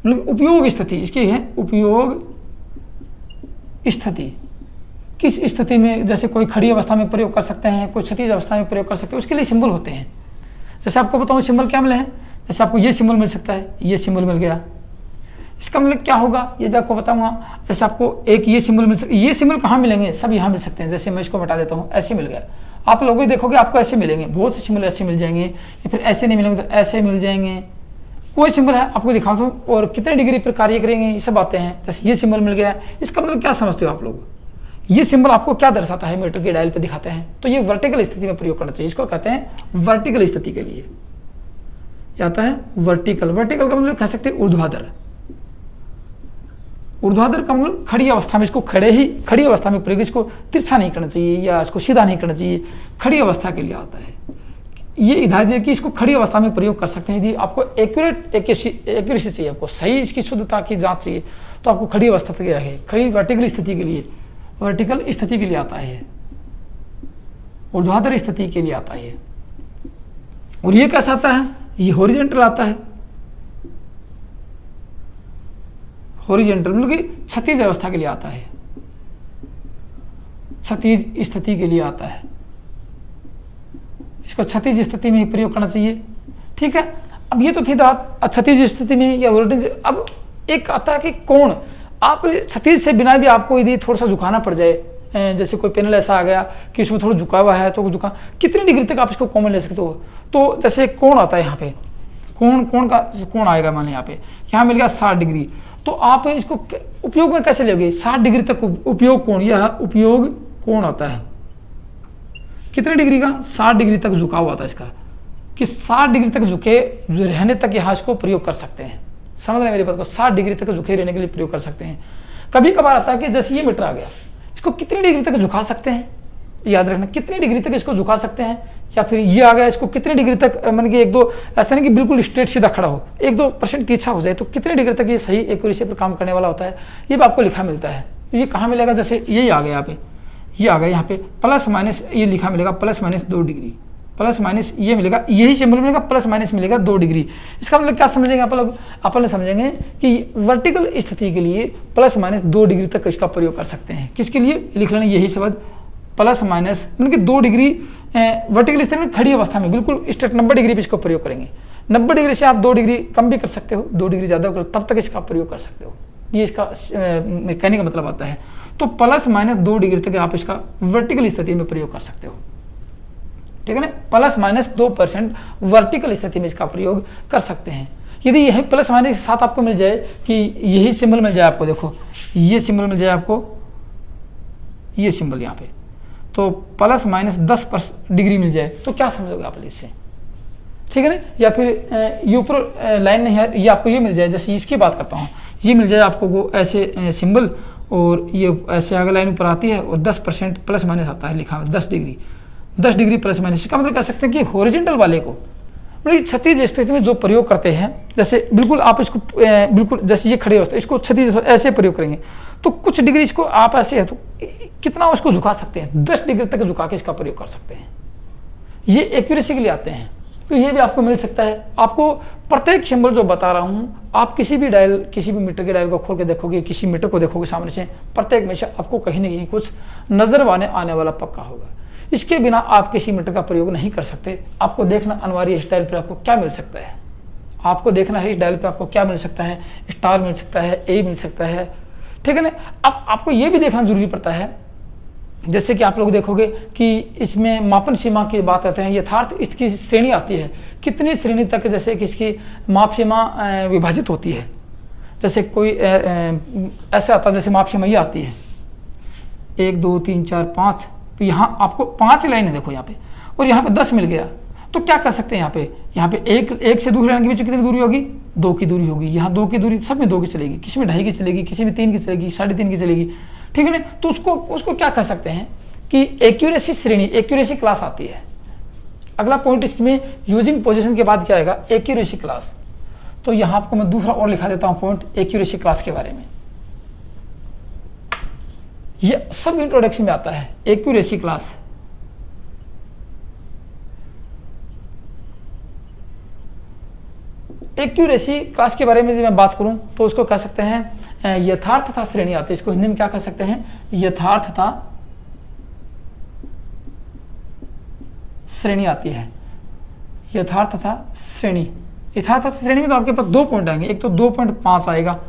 मतलब उपयोग स्थिति इसकी है, उपयोग स्थिति, किस स्थिति में, जैसे कोई खड़ी अवस्था में प्रयोग कर सकते हैं, कोई क्षैतिज अवस्था में प्रयोग कर सकते हैं, उसके लिए सिंबल होते हैं। जैसे आपको बताऊँ सिंबल क्या मिले हैं, जैसे आपको ये सिंबल मिल सकता है, ये सिंबल मिल गया, इसका मतलब क्या होगा ये भी आपको बताऊंगा। जैसे आपको एक ये सिंबल मिल सकता है, ये सिंबल कहाँ मिलेंगे, सब यहाँ मिल सकते हैं। जैसे मैं इसको बता देता हूँ, ऐसे मिल गया, आप लोग देखोगे आपको ऐसे मिलेंगे, बहुत से सिंबल ऐसे मिल जाएंगे, या फिर ऐसे नहीं मिलेंगे तो ऐसे मिल जाएंगे, कोई सिंबल है आपको दिखाता हूँ और कितने डिग्री पर कार्य करेंगे ये सब आते हैं। जैसे ये सिंबल मिल गया है, इसका मतलब क्या समझते हो आप लोग? ये सिंबल आपको क्या दर्शाता है? मीटर के डायल पे दिखाते हैं। तो ये वर्टिकल स्थिति में प्रयोग करना चाहिए। इसको कहते हैं वर्टिकल स्थिति के लिए आता है वर्टिकल। वर्टिकल का मतलब कह सकते हैं ऊर्ध्वाधर। ऊर्ध्वाधर का मतलब खड़ी अवस्था में, इसको खड़ी अवस्था में प्रयोग, इसको तिरछा नहीं करना चाहिए या इसको सीधा नहीं करना चाहिए, खड़ी अवस्था के लिए आता है। ये हिदायत है कि इसको खड़ी अवस्था में प्रयोग कर सकते हैं। यदि आपको एक्यूरेसी चाहिए, आपको सही इसकी शुद्धता की जांच चाहिए, तो आपको खड़ी अवस्था तक रहे। खड़ी वर्टिकल स्थिति के लिए, वर्टिकल स्थिति के लिए आता है, ऊर्ध्वाधर स्थिति के लिए आता है। और ये कैसा आता है? ये हॉरिजॉन्टल आता है। हॉरिजॉन्टल मतलब कि क्षैतिज अवस्था के लिए आता है, क्षैतिज स्थिति के लिए आता है। इसको क्षैतिज स्थिति में ही प्रयोग करना चाहिए। ठीक है, अब ये तो थी बात क्षैतिज स्थिति में या वर्टिकल। अब एक आता है कि कोण, आप क्षैतिज से बिना भी आपको यदि थोड़ा सा झुकाना पड़ जाए, जैसे कोई पैनल ऐसा आ गया कि उसमें थोड़ा झुका हुआ है, तो झुका कितनी डिग्री तक आप इसको कॉमन ले सकते हो? तो जैसे कोण आता है यहाँ पे, कोण आएगा, मान यहाँ पे यहाँ मिल गया 60 डिग्री। तो आप इसको उपयोग में कैसे लोगे? 60 डिग्री तक उपयोग कोण, यह उपयोग कोण आता है कितने डिग्री का? 60 डिग्री तक झुका हुआ था इसका, कि 60 डिग्री तक झुके रहने तक यहाँ इसको प्रयोग कर सकते हैं। समझ रहे हैं मेरी बात को? 60 डिग्री तक झुके रहने के लिए प्रयोग कर सकते हैं। कभी कभार आता है कि जैसे ये मीटर आ गया, इसको कितनी डिग्री तक झुका सकते हैं? याद रखना, कितनी डिग्री तक इसको झुका सकते हैं। या फिर ये आ गया, इसको कितनी डिग्री तक, मान के 1-2, ऐसा नहीं कि बिल्कुल स्ट्रेट सीधा खड़ा हो, 1-2% तिरछा हो जाए, तो कितनी डिग्री तक ये सही एक्यूरेसी पर काम करने वाला होता है, ये भी आपको लिखा मिलता है। ये कहाँ मिलेगा? जैसे यही आ गया यहाँ पे, ये आ गया यहाँ पे प्लस माइनस, ये लिखा मिलेगा +-2 डिग्री, प्लस माइनस ये मिलेगा, यही सिंबल मिलेगा, प्लस माइनस मिलेगा 2 डिग्री। इसका मतलब क्या समझेंगे आप लोग? अपन समझेंगे कि वर्टिकल स्थिति के लिए +-2 डिग्री तक इसका प्रयोग कर सकते हैं। किसके लिए? लिख लेना यही शब्द +- मतलब कि 2 डिग्री वर्टिकल स्थिति में खड़ी अवस्था में बिल्कुल स्ट्रेट 90 डिग्री पे इसको प्रयोग करेंगे। 90 डिग्री से आप 2 डिग्री कम भी कर सकते हो, 2 डिग्री ज़्यादा करो, तब तक इसका प्रयोग कर सकते हो। ये इसका कहने का मतलब आता है। तो +-2 डिग्री तक आप इसका वर्टिकल स्थिति में प्रयोग कर सकते हो। ठीक है ना? +-2% वर्टिकल स्थिति में इसका प्रयोग कर सकते हैं। यदि यही +- के साथ आपको मिल जाए कि यही सिंबल मिल जाए आपको, देखो ये सिंबल मिल जाए आपको, ये सिंबल यहाँ पे, तो +-10 डिग्री मिल जाए, तो क्या समझोगे आप इससे? ठीक है ना? या फिर ये ऊपर लाइन नहीं है, ये आपको ये मिल जाए, जैसे इसकी बात करता हूँ, ये मिल जाए आपको वो ऐसे सिंबल, और ये ऐसे आगे लाइन ऊपर आती है और 10% +- आता है लिखा हुआ 10 डिग्री +- इसका मतलब कह सकते हैं कि हॉरिजॉन्टल वाले को, मतलब क्षैतिज स्थिति में जो प्रयोग करते हैं, जैसे बिल्कुल आप इसको बिल्कुल जैसे ये खड़े होते हैं, इसको क्षैतिज ऐसे प्रयोग करेंगे, तो कुछ डिग्री इसको आप ऐसे है तो कितना उसको झुका सकते हैं? 10 डिग्री तक झुका के इसका प्रयोग कर सकते हैं। ये एक्यूरेसी के लिए आते हैं, तो ये भी आपको मिल सकता है। आपको प्रत्येक सिंबल जो बता रहा हूँ, आप किसी भी मीटर के डायल को खोल के देखोगे, किसी मीटर को देखोगे सामने से, प्रत्येक में से आपको कहीं ना कहीं कुछ नजर आने वाला पक्का होगा। इसके बिना आप किसी मीटर का प्रयोग नहीं कर सकते। आपको देखना अनिवार्य है इस डायल पर आपको क्या मिल सकता है। आपको देखना है इस डायल पर आपको क्या मिल सकता है, स्टार मिल सकता है, ए मिल सकता है। ठीक है ना? अब आपको ये भी देखना जरूरी पड़ता है, जैसे कि आप लोग देखोगे कि इसमें मापन सीमा की बात करते हैं, यथार्थ इसकी श्रेणी आती है, कितनी श्रेणी तक जैसे कि इसकी माप सीमा विभाजित होती है। जैसे कोई ऐसा आता है, जैसे माप सीमा ये आती है 1 2 3 4 5, तो यहाँ आपको 5 लाइन है, देखो यहाँ पे, और यहाँ पे 10 मिल गया, तो क्या कर सकते हैं? यहाँ पे एक से दूसरी लाइन के बीच कितनी दूरी होगी? 2 की दूरी होगी। यहाँ 2 की दूरी, सब में 2 की चलेगी, किसी में 2.5 की चलेगी, किसी में 3 की चलेगी, 3.5 की चलेगी। ठीक है ना? तो उसको क्या कह सकते हैं कि एक्यूरेसी श्रेणी, एक्यूरेसी क्लास आती है। अगला पॉइंट इसमें यूजिंग पोजीशन के बाद क्या आएगा? Accuracy class. तो यहाँ आपको मैं दूसरा और लिखा देता हूँ पॉइंट एक्यूरेसी क्लास के बारे में। ये सब इंट्रोडक्शन में आता है, एक्यूरेसी क्लास। एक्यूरेसी क्लास के बारे में यदि मैं बात करूं तो उसको कह सकते हैं यथार्थता श्रेणी आती है। इसको हिंदी में क्या कह सकते हैं? यथार्थता श्रेणी आती है। यथार्थता श्रेणी, यथार्थता श्रेणी में तो आपके पास 2 पॉइंट आएंगे। एक तो 2.5 आएगा,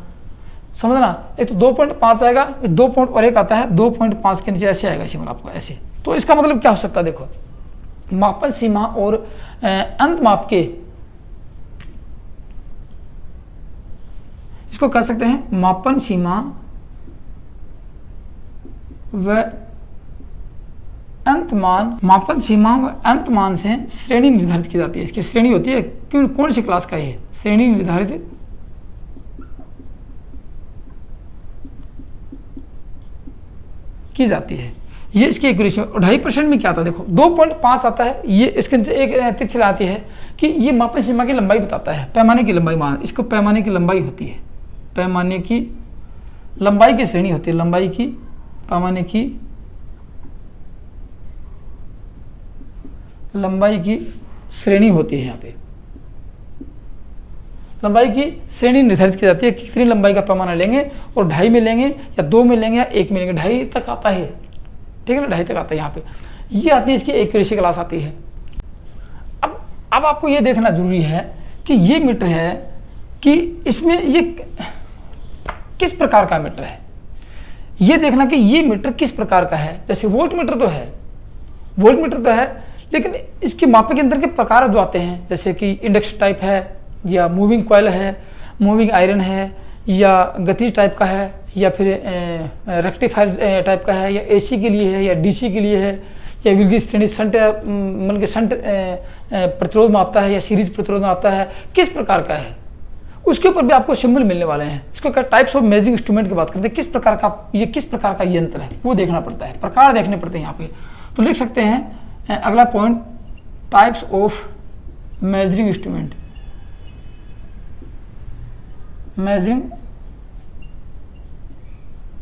समझना, एक तो 2.5 आएगा, 2 पॉइंट और एक आता है 2.5 के नीचे ऐसे आएगा सिंबल आपको ऐसे। तो इसका मतलब क्या हो सकता है? देखो, मापन सीमा और अंत माप के इसको कह सकते हैं मापन सीमा व अंत मान। मापन सीमा व अंत मान से श्रेणी निर्धारित की जाती है। इसकी श्रेणी होती है, क्यों, कौन सी क्लास का है, श्रेणी निर्धारित की जाती है। ये इसकी एक्यूरेसी 2.5% में क्या आता है, देखो 2.5 आता है। ये इसके नीचे एक तिरछी आती है कि ये मापन सीमा की लंबाई बताता है, पैमाने की लंबाई मान, इसको पैमाने की लंबाई होती है, पैमाने की लंबाई की श्रेणी होती है, लंबाई की, पैमाने की लंबाई की श्रेणी होती है। यहाँ पे लंबाई की श्रेणी निर्धारित की जाती है कि कितनी लंबाई का पैमाना लेंगे, और 2.5 में लेंगे या 2 में लेंगे या 1 में लेंगे, 2.5 तक आता है, ठीक है ना, 2.5 तक आता है। यहाँ पे ये आती है इसकी एक्यूरेसी क्लास आती है। अब आपको ये देखना जरूरी है कि ये मीटर है कि इसमें ये किस प्रकार का मीटर है, ये देखना कि ये मीटर किस प्रकार का है। जैसे वोल्ट मीटर तो है, वोल्ट मीटर तो है, लेकिन इसके मापे के अंदर के प्रकार जो आते हैं, जैसे कि इंडक्शन टाइप है, या मूविंग कॉइल है, मूविंग आयरन है, या गति टाइप का है, या फिर रेक्टिफायर टाइप का है, या एसी के लिए है, या डीसी के लिए है, या विद्युत श्रेणी शंट मतलब के शंट प्रतिरोध मापता है, या सीरीज प्रतिरोध मापता है, किस प्रकार का है, उसके ऊपर भी आपको सिंबल मिलने वाले हैं। इसको क्या टाइप्स ऑफ मेजरिंग इंस्ट्रूमेंट की बात करते हैं, किस प्रकार का ये किस प्रकार का यंत्र है वो देखना पड़ता है, प्रकार देखने पड़ते हैं यहाँ पे। तो लिख सकते हैं अगला point, types of measuring instrument, measuring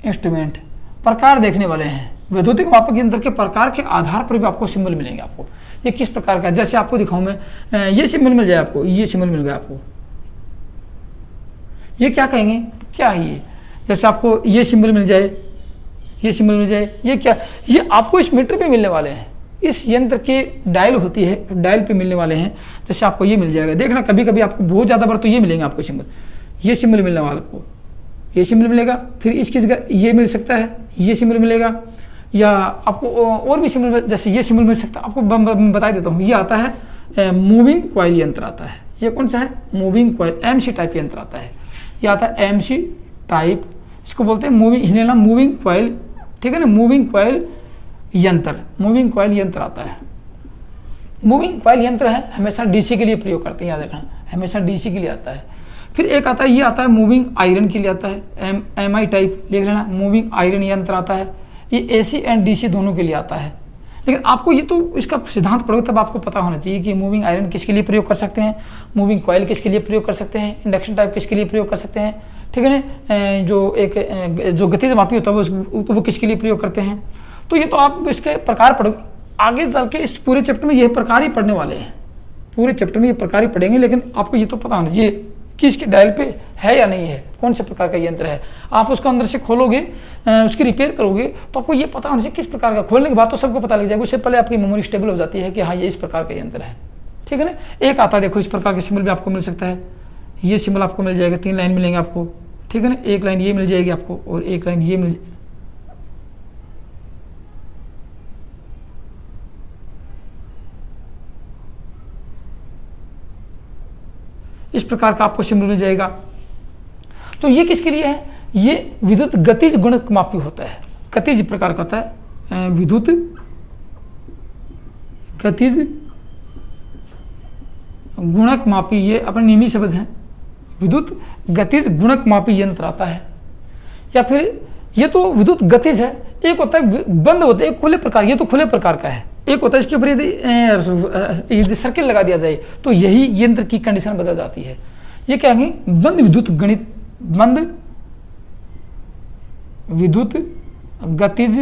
instrument प्रकार देखने वाले हैं। वैद्युतिक मापक यंत्र के प्रकार के आधार पर भी आपको सिंबल मिलेंगे। आपको ये किस प्रकार का, जैसे आपको दिखाऊं मैं, ये सिंबल मिल जाए आपको, ये सिंबल मिल गया आपको, ये क्या कहेंगे, क्या है ये, जैसे आपको ये सिंबल मिल जाए, ये सिंबल मिल जाए, ये क्या, ये आपको इस मीटर पे मिलने वाले हैं, इस यंत्र की डायल होती है, डायल पे मिलने वाले हैं। जैसे आपको ये मिल जाएगा, देखना कभी कभी आपको बहुत ज़्यादा बार तो ये मिलेंगे आपको सिंबल, ये सिंबल मिलने वाला आपको, ये सिंबल मिलेगा, फिर इसकी जगह ये मिल सकता है, ये सिंबल मिलेगा, या आपको और भी सिंबल, जैसे ये सिंबल मिल सकता है। आपको बता देता हूँ, ये आता है मूविंग कॉइल यंत्र आता है। ये कौन सा है, मूविंग कॉइल, एमसी टाइप यंत्र आता है, ये आता है एमसी टाइप, इसको बोलते हैं मूविंग कॉइल, ठीक है ना, मूविंग कॉइल यंत्र, मूविंग कॉइल यंत्र आता है। मूविंग कॉइल यंत्र है, हमेशा डीसी के लिए प्रयोग करते हैं, याद रखना, हमेशा डीसी के लिए आता है। फिर एक आता है, ये आता है मूविंग आयरन के लिए आता है, एमआई टाइप लिख लेना, मूविंग आयरन यंत्र आता है। ये एसी एंड डीसी दोनों के लिए आता है। लेकिन आपको ये तो इसका सिद्धांत पढ़ोगे तब आपको पता होना चाहिए कि मूविंग आयरन किसके लिए प्रयोग कर सकते हैं, मूविंग कॉइल किसके लिए प्रयोग कर सकते हैं, इंडक्शन टाइप किसके लिए प्रयोग कर सकते हैं, ठीक है ना, जो गतिज मापी होता है वो किसके लिए प्रयोग करते हैं। तो ये तो आप इसके प्रकार पढ़ोगे, आगे चल के इस पूरे चैप्टर में यह प्रकार ही पढ़ने वाले हैं, पूरे चैप्टर में ये प्रकार ही पढ़ेंगे। लेकिन आपको ये तो पता होना चाहिए कि इसके डायल पे है या नहीं है, कौन से प्रकार का यंत्र है। आप उसको अंदर से खोलोगे, उसकी रिपेयर करोगे, तो आपको ये पता होना चाहिए किस प्रकार का। खोलने के बाद तो सबको पता लग जाएगा, उससे पहले आपकी मेमोरी स्टेबल हो जाती है कि हाँ ये इस प्रकार का यंत्र है, ठीक है ना। एक आता है, देखो इस प्रकार के सिंबल भी आपको मिल सकता है, ये सिंबल आपको मिल जाएगा, 3 लाइन मिलेंगे आपको, ठीक है ना, एक लाइन ये मिल जाएगी आपको और एक लाइन ये मिल, इस प्रकार का आपको सिंबल मिल जाएगा। तो ये किसके लिए है, ये विद्युत गतिज गुणक मापी होता है, गतिज प्रकार का होता है, विद्युत गतिज गुणक मापी, ये अपने नियमी शब्द हैं, विद्युत गतिज गुणक मापी यंत्र आता है। या फिर ये तो विद्युत गतिज है, एक होता है बंद होता है, एक खुले प्रकार, ये तो खुले प्रकार का है, एक होता है इसके ऊपर यदि सर्किल लगा दिया जाए तो यही यंत्र की कंडीशन बदल जाती है। ये क्या है, बंद विद्युत गतिज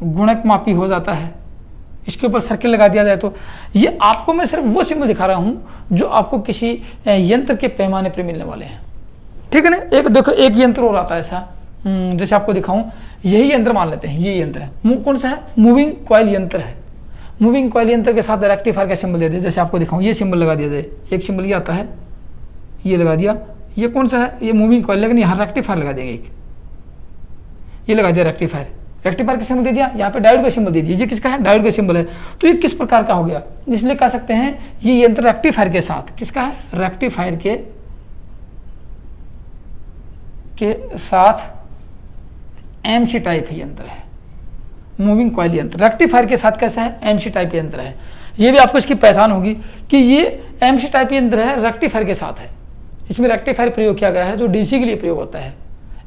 गुणक मापी हो जाता है, इसके ऊपर सर्किल लगा दिया जाए तो। ये आपको मैं सिर्फ वो सिंबल दिखा रहा हूं जो आपको किसी यंत्र के पैमाने पर मिलने वाले हैं, ठीक है ना। एक देखो, एक यंत्र और आता है ऐसा, जैसे आपको दिखाऊं, यही यंत्र मान लेते हैं, ये यंत्र है, कौन सा है, मूविंग कॉइल यंत्र है। मूविंग कॉइल यंत्र के साथ रेक्टिफायर का सिंबल दे दे, जैसे आपको दिखाऊं, ये सिंबल लगा दिया जाए, एक सिंबल ये आता है, ये लगा दिया, ये कौन सा है, ये मूविंग कॉइल, लेकिन यहाँ रेक्टिफायर लगा देंगे, एक ये लगा दिया रेक्टिफायर, रेक्टिफायर का सिंबल दे दिया, यहाँ पे डायोड का सिंबल दे दिया, ये किसका है, डायोड का सिंबल है। तो ये किस प्रकार का हो गया, इसलिए कह सकते हैं ये यंत्र रेक्टिफायर के साथ, किसका है, रेक्टिफायर के के साथ एमसी टाइप यंत्र है, मूविंग कॉइल यंत्र। रेक्टिफायर के साथ कैसा है, एमसी टाइप यंत्र है। ये भी आपको इसकी पहचान होगी कि ये एमसी टाइप यंत्र है, रेक्टिफायर के साथ है। इसमें रेक्टिफायर प्रयोग किया गया है जो डीसी के लिए प्रयोग होता है।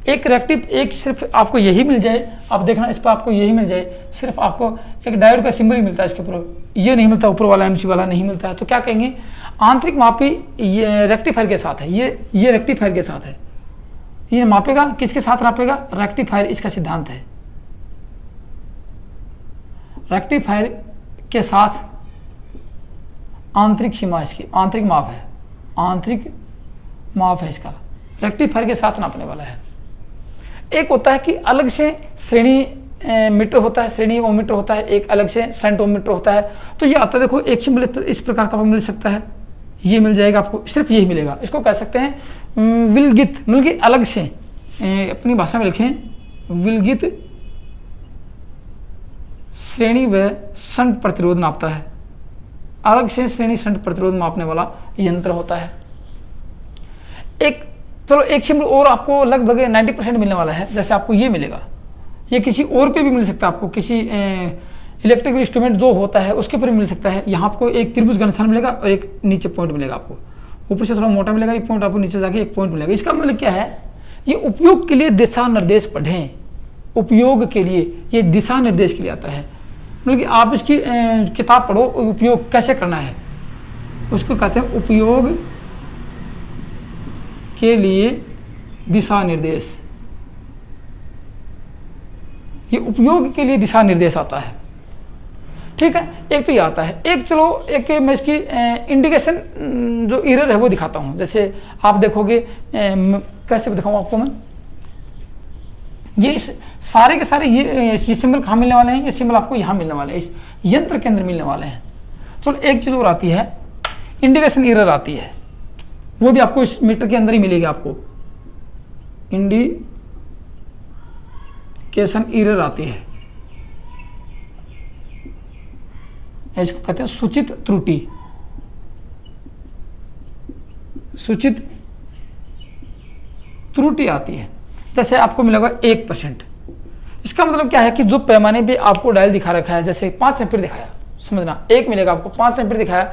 एक सिर्फ आपको यही मिल जाए, आप देखना इस पर आपको यही मिल जाए, सिर्फ आपको एक डायोड का सिंबल ही मिलता है इसके ऊपर, ये नहीं मिलता, ऊपर वाला एमसी वाला नहीं मिलता है। तो क्या कहेंगे, आंतरिक मापी ये रेक्टिफायर के साथ है, ये रेक्टिफायर के साथ है। ये मापेगा, किसके साथ मापेगा, रेक्टिफायर, इसका सिद्धांत है। रेक्टिफायर के साथ आंतरिक सीमा इसकी, आंतरिक माप है, आंतरिक माप है इसका, रेक्टिफायर के साथ नापने वाला है। एक होता है कि अलग से श्रेणी मीटर होता है, श्रेणी ओम मीटर होता है, एक अलग से सेंट ओम मीटर होता है। तो ये आता है, देखो एक सिंबल इस प्रकार का मिल सकता है, ये मिल जाएगा आपको, सिर्फ यही मिलेगा। इसको कह सकते हैं विलगित, मतलब कि अलग से, अपनी भाषा में लिखें विलगित श्रेणी व संट प्रतिरोध नापता है। अलग से श्रेणी संट प्रतिरोध मापने वाला यंत्र होता है। चलो एक सिंबल और आपको लगभग 90% मिलने वाला है, जैसे आपको ये मिलेगा, ये किसी और पे भी मिल सकता है, आपको किसी इलेक्ट्रिकल इंस्ट्रूमेंट जो होता है उसके ऊपर मिल सकता है। यहाँ आपको एक त्रिभुज घनस्थान मिलेगा और एक नीचे पॉइंट मिलेगा, आपको ऊपर से थोड़ा मोटा मिलेगा, ये पॉइंट आपको नीचे जाके एक पॉइंट मिलेगा। इसका मतलब क्या है, ये उपयोग के लिए दिशा निर्देश पढ़ें, उपयोग के लिए, ये दिशा निर्देश के लिए आता है। मतलब कि आप इसकी किताब पढ़ो, उपयोग कैसे करना है उसको कहते हैं उपयोग के लिए दिशा निर्देश। ये उपयोग के लिए दिशा निर्देश आता है, ठीक है। एक तो ये आता है, एक चलो एक मैं इसकी इंडिकेशन जो एरर है वो दिखाता हूँ। जैसे आप देखोगे, कैसे दिखाऊँ आपको मैं, ये इस सारे के सारे ये सिंबल कहाँ मिलने वाले हैं, ये सिंबल आपको यहाँ मिलने वाले हैं, इस यंत्र के अंदर मिलने वाले हैं। चलो एक चीज़ और आती है, इंडिकेशन एरर आती है, वो भी आपको इस मीटर के अंदर ही मिलेगी। आपको इंडिकेशन एरर आती है, इसको कहते हैं सूचित त्रुटि, सूचित त्रुटि आती है। जैसे आपको मिलेगा 1%। इसका मतलब क्या है कि जो पैमाने पे आपको डायल दिखा रखा है, जैसे 5 एम्पीयर दिखाया, समझना 1 मिलेगा आपको, 5 एम्पीयर दिखाया,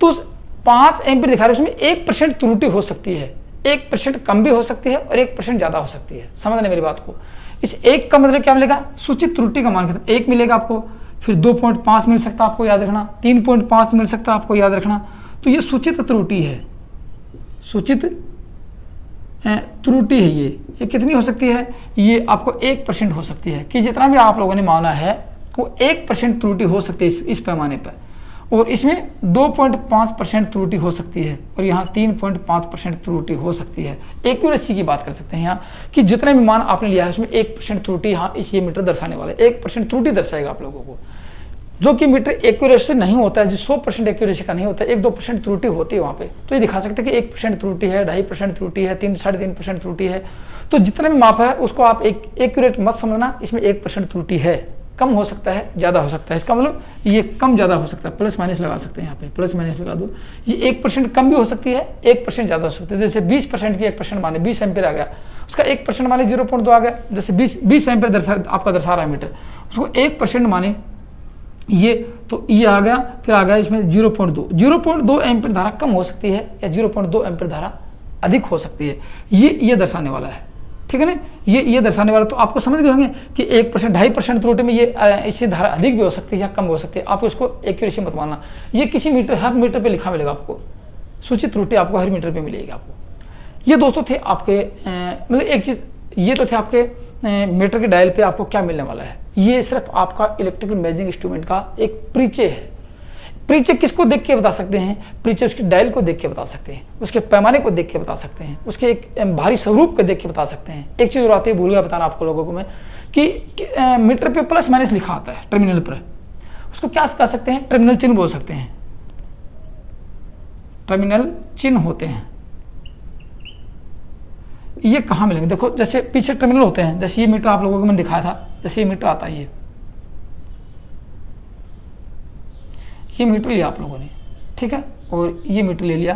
तो उस 5 एम्पीयर दिखा रहे उसमें 1% त्रुटि हो सकती है, 1% कम भी हो सकती है और 1% ज़्यादा हो सकती है। समझना मेरी बात को। इस 1 का मतलब क्या मिलेगा, सूचित त्रुटि का मान 1 मिलेगा आपको, फिर 2.5 मिल सकता है आपको याद रखना, 3.5 मिल सकता है आपको याद रखना। तो ये सूचित त्रुटि है, सूचित त्रुटि है। ये कितनी हो सकती है, ये आपको 1% हो सकती है, कि जितना भी आप लोगों ने माना है वो 1% त्रुटि हो सकती है इस पैमाने पर, और इसमें 2.5% त्रुटि हो सकती है, और यहाँ 3.5% त्रुटि हो सकती है। एक्यूरेसी की बात कर सकते हैं यहाँ, कि जितने भी मान आपने लिया है उसमें 1% त्रुटि यहाँ इस ये मीटर दर्शाने वाला है, 1% त्रुटि दर्शाएगा आप लोगों को, जो कि मीटर एक्यूरेसी नहीं होता है, जो 100% एक्यूरेसी का नहीं होता है, 1-2% त्रुटि होती है वहाँ पे। तो ये दिखा सकते हैं कि 1% त्रुटि है, 2.5% त्रुटि है, 3-3.5% त्रुटि है। तो जितना भी माप है उसको आप एक्यूरेट मत समझना, इसमें 1% त्रुटि है, कम हो सकता है, ज़्यादा हो सकता है। इसका मतलब ये कम ज़्यादा हो सकता है, प्लस माइनस लगा सकते हैं यहाँ पे, प्लस माइनस लगा दो। ये 1% कम भी हो सकती है, 1% ज़्यादा हो सकती है। जैसे 20% की 1% माने 20 एम्पीयर आ गया, उसका 1% माने 0.2 आ गया। जैसे 20 एम्पीयर आपका दर्शा रहा है मीटर, उसको 1% माने ये, तो ये आ गया, फिर आ गया इसमें 0.2 एम्पीयर धारा कम हो सकती है, या 0.2 एम्पीयर धारा अधिक हो सकती है। ये दर्शाने वाला है, ठीक है ना, ये दर्शाने वाला। तो आपको समझ गए होंगे कि 1%, 2.5% त्रुटि में ये इससे धारा अधिक भी हो सकती है या कम हो सकती है। आप इसको एक्यूरेसी मत मानना। ये किसी मीटर, हर मीटर पे लिखा मिलेगा आपको, सूचित त्रुटि आपको हर मीटर पे मिलेगी आपको। ये दोस्तों थे आपके मतलब एक चीज़, ये तो थे आपके मीटर के डायल पे आपको क्या मिलने वाला है। ये सिर्फ आपका इलेक्ट्रिकल मेजरिंग इंस्ट्रूमेंट का एक परिचय है। परिचय किसको देख के बता सकते हैं, परिचय उसके डायल को देख के बता सकते हैं, उसके पैमाने को देख के बता सकते हैं, उसके एक भारी स्वरूप को देख के बता सकते हैं। एक चीज़ और आती है, भूल गया बताना आपको लोगों को मैं, कि मीटर पे प्लस माइनस लिखा आता है टर्मिनल पर, उसको क्या कह सकते हैं, टर्मिनल चिन्ह बोल सकते हैं। टर्मिनल चिन्ह होते हैं, ये कहाँ मिलेंगे, देखो जैसे पीछे टर्मिनल होते हैं, जैसे ये मीटर आप लोगों को मैंने दिखाया था, जैसे ये मीटर आता है, ये मीटर लिया आप लोगों ने, ठीक है, और ये मीटर ले लिया,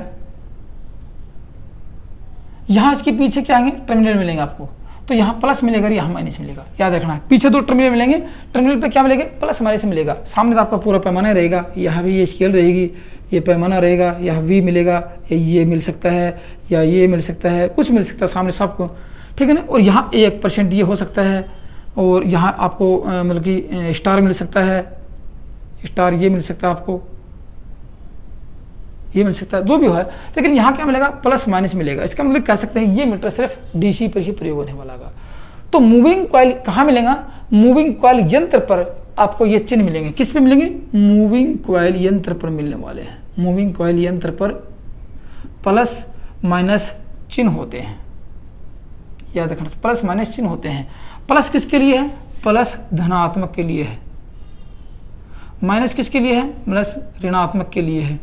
यहाँ इसके पीछे क्या आएंगे, टर्मिनल मिलेंगे आपको, तो यहाँ प्लस मिलेगा, यहाँ माइनस मिलेगा। याद रखना, पीछे दो टर्मिनल मिलेंगे, टर्मिनल पे क्या मिलेगा, प्लस माइनस मिलेगा। सामने तो आपका पूरा पैमाना रहेगा, यहाँ भी ये स्केल रहेगी, ये पैमाना रहेगा, यहाँ वी मिलेगा, ये मिल सकता है या ये मिल सकता है, कुछ मिल सकता है सामने सबको, ठीक है ना। और यहाँ 1% ये हो सकता है, और यहाँ आपको मतलब कि स्टार मिल सकता है, स्टार ये मिल सकता है आपको, ये मिल सकता है, जो भी है। लेकिन यहाँ क्या मिलेगा, प्लस माइनस मिलेगा। इसका मतलब कह सकते हैं ये मीटर सिर्फ डीसी पर ही प्रयोग होने वाला है। तो मूविंग कॉइल कहाँ मिलेगा, मूविंग कॉइल यंत्र पर आपको ये चिन्ह मिलेंगे। किस पे मिलेंगे, मूविंग कॉइल यंत्र पर मिलने वाले हैं। मूविंग कॉइल यंत्र पर प्लस माइनस चिन्ह होते हैं, याद रखना, प्लस माइनस चिन्ह होते हैं। प्लस किसके लिए है, प्लस धनात्मक के लिए है, माइनस किसके लिए है, प्लस ऋणात्मक के लिए है।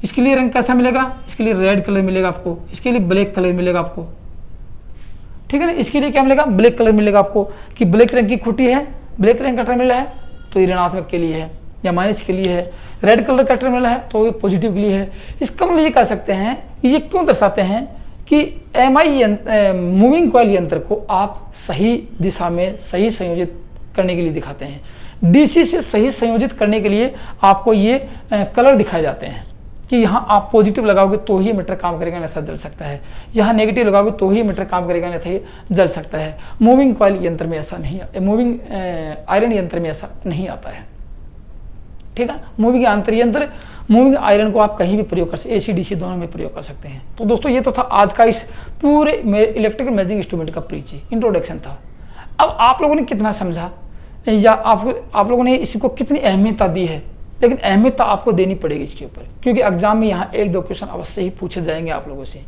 इसके लिए रंग कैसा मिलेगा, इसके लिए रेड कलर मिलेगा आपको, इसके लिए ब्लैक कलर मिलेगा आपको, ठीक है ना। इसके लिए क्या मिलेगा, ब्लैक कलर मिलेगा आपको, कि ब्लैक रंग की खुटी है, ब्लैक रंग का टर्मिनल है तो ये ऋणात्मक के लिए है या माइनस के लिए है। रेड कलर का टर्मिनल है तो ये पॉजिटिव के लिए है। इसका मतलब ये कह सकते हैं, ये क्यों दर्शाते हैं कि एमआई मूविंग कॉइल यंत्र को आप सही दिशा में सही संयोजित करने के लिए दिखाते हैं। डीसी से सही संयोजित करने के लिए आपको ये कलर दिखाए जाते हैं कि यहाँ आप पॉजिटिव लगाओगे तो ही मीटर काम करेगा, अन्यथा जल सकता है। यहाँ नेगेटिव लगाओगे तो ही मीटर काम करेगा, अन्यथा ये जल सकता है। मूविंग कॉइल यंत्र में ऐसा नहीं, मूविंग आयरन यंत्र में ऐसा नहीं आता है, ठीक है। मूविंग आंतर यंत्र, मूविंग आयरन को आप कहीं भी प्रयोग कर सकते, एसी डीसी दोनों में प्रयोग कर सकते हैं। तो दोस्तों ये तो था आज का इस पूरे इलेक्ट्रिकल मेजरिंग इंस्ट्रूमेंट का परिचय, इंट्रोडक्शन था। अब आप लोगों ने कितना समझा या आप लोगों ने इसको कितनी अहमियत दी है, लेकिन अहमियत आपको देनी पड़ेगी इसके ऊपर, क्योंकि एग्जाम में यहाँ 1-2 क्वेश्चन अवश्य ही पूछे जाएंगे आप लोगों से।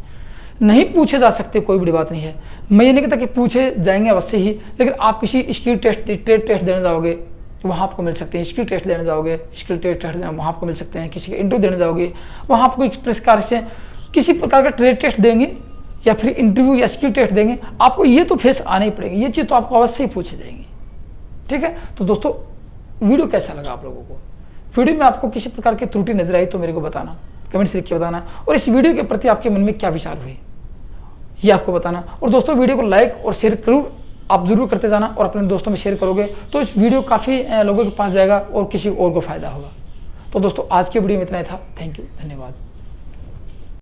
नहीं पूछे जा सकते कोई बड़ी बात नहीं है, मैं ये नहीं कहता कि पूछे जाएंगे अवश्य ही, लेकिन आप किसी स्किल टेस्ट ट्रेड टेस्ट देने जाओगे वहाँ आपको मिल सकते हैं, स्किल टेस्ट देने जाओगे स्किल टेस्ट वहाँ आपको मिल सकते हैं, किसी का इंटरव्यू देने जाओगे वहाँ आपको इस प्रकार से किसी प्रकार का ट्रेड टेस्ट देंगे या फिर इंटरव्यू या स्किल टेस्ट देंगे, आपको ये तो फेस आना ही पड़ेगा, ये चीज़ तो आपको अवश्य ही पूछे जाएंगी, ठीक है। तो दोस्तों वीडियो कैसा लगा आप लोगों को, वीडियो में आपको किसी प्रकार की त्रुटि नजर आई तो मेरे को बताना, कमेंट से लिख के बताना, और इस वीडियो के प्रति आपके मन में क्या विचार हुए ये आपको बताना। और दोस्तों वीडियो को लाइक और शेयर आप जरूर करते जाना, और अपने दोस्तों में शेयर करोगे तो इस वीडियो काफ़ी लोगों के पास जाएगा और किसी और को फायदा होगा। तो दोस्तों आज की वीडियो में इतना ही था। थैंक यू, धन्यवाद।